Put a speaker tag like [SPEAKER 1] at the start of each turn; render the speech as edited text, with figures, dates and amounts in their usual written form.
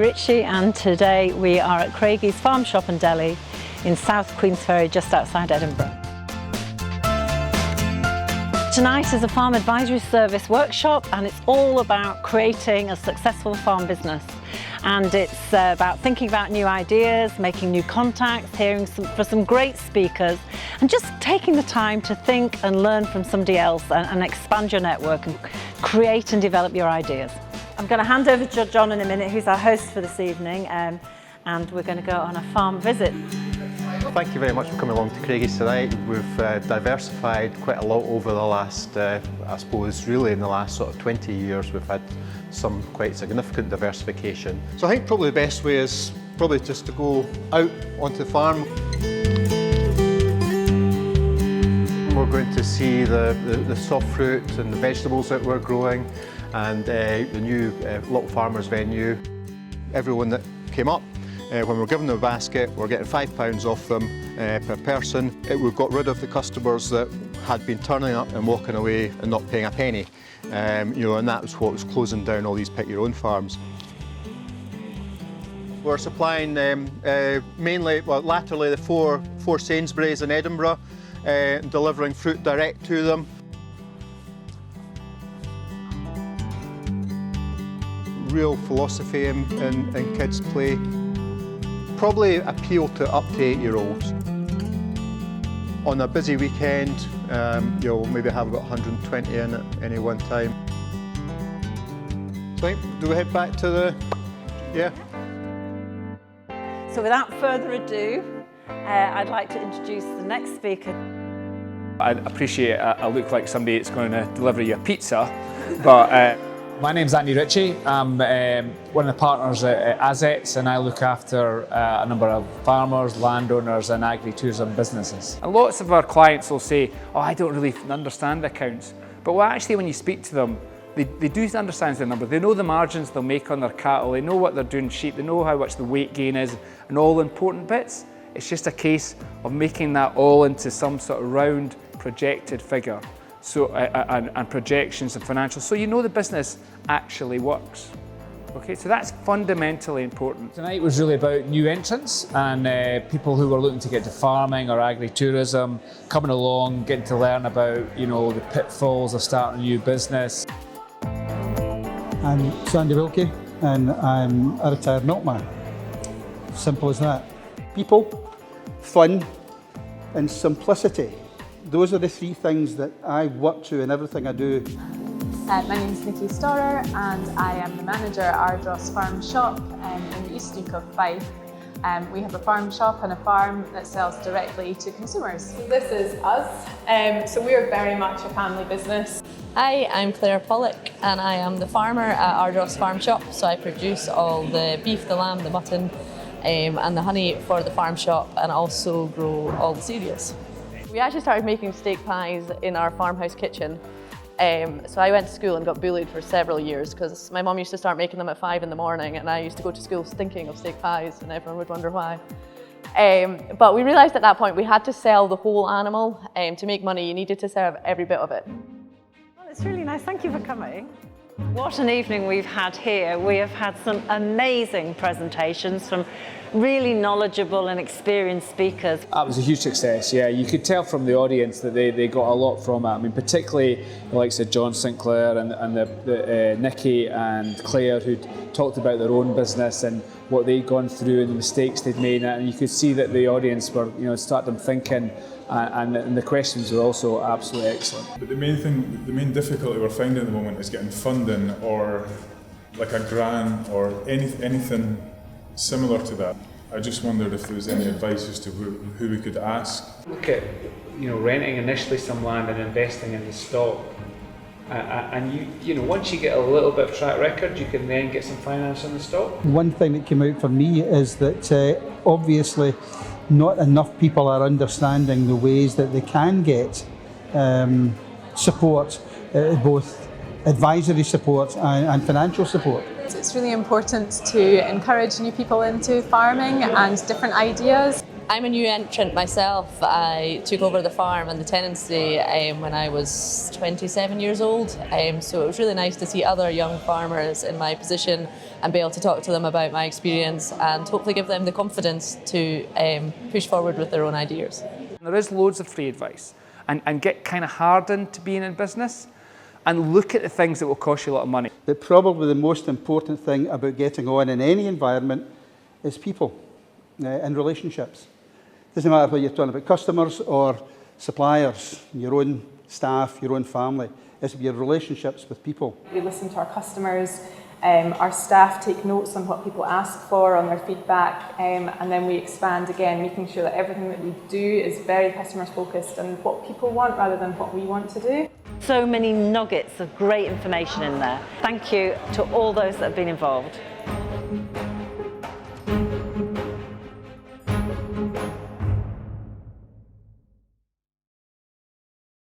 [SPEAKER 1] Ritchie, and today we are at Craigie's Farm Shop and Deli in South Queensferry, just outside Edinburgh. Tonight is a farm advisory service workshop, and it's all about creating a successful farm business. And it's about thinking about new ideas, making new contacts, hearing from some great speakers, and just taking the time to think and learn from somebody else and expand your network and create and develop your ideas. I'm going to hand over to John in a minute, who's our host for this evening, and we're going to go on a farm visit.
[SPEAKER 2] Thank you very much for coming along to Craigie's tonight. We've diversified quite a lot over the last, I suppose, really in the last sort of 20 years, we've had some quite significant diversification. So I think probably the best way is probably just to go out onto the farm. We're going to see the soft fruit and the vegetables that we're growing, and the new Little Farmers venue. Everyone that came up, when we're giving them a basket, we're getting £5 off them per person. We've got rid of the customers that had been turning up and walking away and not paying a penny. And that was what was closing down all these pick your own farms. We're supplying mainly, well, latterly the four Sainsbury's in Edinburgh, delivering fruit direct to them. Real philosophy in kids' play. Probably appeal to up to 8-year-olds. On a busy weekend, you'll maybe have about 120 in at any one time. So do we head back to the, yeah?
[SPEAKER 1] So without further ado, I'd like to introduce the next speaker.
[SPEAKER 3] I appreciate I look like somebody that's going to deliver you a pizza, but
[SPEAKER 4] my name's Ritchie. I'm one of the partners at Assets, and I look after a number of farmers, landowners and agri-tourism businesses.
[SPEAKER 3] and lots of our clients will say, oh, I don't really understand accounts. But well, actually when you speak to them, they do understand the number. They know the margins they'll make on their cattle, they know what they're doing sheep, they know how much the weight gain is and all the important bits. It's just a case of making that all into some sort of round projected figure. So, and projections and financials, so you know the business actually works. Okay, so that's fundamentally important.
[SPEAKER 4] Tonight was really about new entrants and people who were looking to get to farming or agri-tourism, coming along, getting to learn about, the pitfalls of starting a new business.
[SPEAKER 5] I'm Sandy Wilkie, and I'm a retired milkman. Simple as that. People, fun, and simplicity. Those are the three things that I work to in everything I do.
[SPEAKER 6] My name is Nicole Storer, and I am the manager at Ardross Farm Shop in the East Duke of Fife. We have a farm shop and a farm that sells directly to consumers.
[SPEAKER 7] So this is us, so we are very much a family business.
[SPEAKER 8] Hi, I'm Claire Pollock, and I am the farmer at Ardross Farm Shop, so I produce all the beef, the lamb, the mutton and the honey for the farm shop, and also grow all the cereals. We actually started making steak pies in our farmhouse kitchen. So I went to school and got bullied for several years because my mum used to start making them at 5 in the morning, and I used to go to school stinking of steak pies, and everyone would wonder why. But we realised at that point we had to sell the whole animal. To make money, you needed to serve every bit of it.
[SPEAKER 1] Well, it's really nice. Thank you for coming. What an evening we've had here. We have had some amazing presentations from really knowledgeable and experienced speakers.
[SPEAKER 4] That was a huge success, yeah. You could tell from the audience that they got a lot from it. I mean, particularly the likes of John Sinclair and Nikki and Claire, who talked about their own business and what they'd gone through and the mistakes they'd made. And you could see that the audience were, started them thinking, and the questions were also absolutely excellent.
[SPEAKER 9] But the main difficulty we're finding at the moment is getting funding, or like a grant or anything similar to that. I just wondered if there was any advice as to who we could ask.
[SPEAKER 3] Look at, renting initially some land and investing in the stock. And once you get a little bit of track record, you can then get some finance on the stock.
[SPEAKER 5] One thing that came out for me is that obviously not enough people are understanding the ways that they can get support, both advisory support and financial support.
[SPEAKER 6] It's really important to encourage new people into farming and different ideas.
[SPEAKER 8] I'm a new entrant myself. I took over the farm and the tenancy when I was 27 years old. So it was really nice to see other young farmers in my position and be able to talk to them about my experience and hopefully give them the confidence to push forward with their own ideas.
[SPEAKER 3] There is loads of free advice, and get kind of hardened to being in business and look at the things that will cost you a lot of money.
[SPEAKER 5] But probably the most important thing about getting on in any environment is people and relationships. Doesn't matter whether you're talking about customers or suppliers, your own staff, your own family. It's your relationships with people.
[SPEAKER 7] We listen to our customers, our staff take notes on what people ask for, on their feedback, and then we expand again, making sure that everything that we do is very customer focused and what people want rather than what we want to do.
[SPEAKER 1] So many nuggets of great information in there. Thank you to all those that have been involved.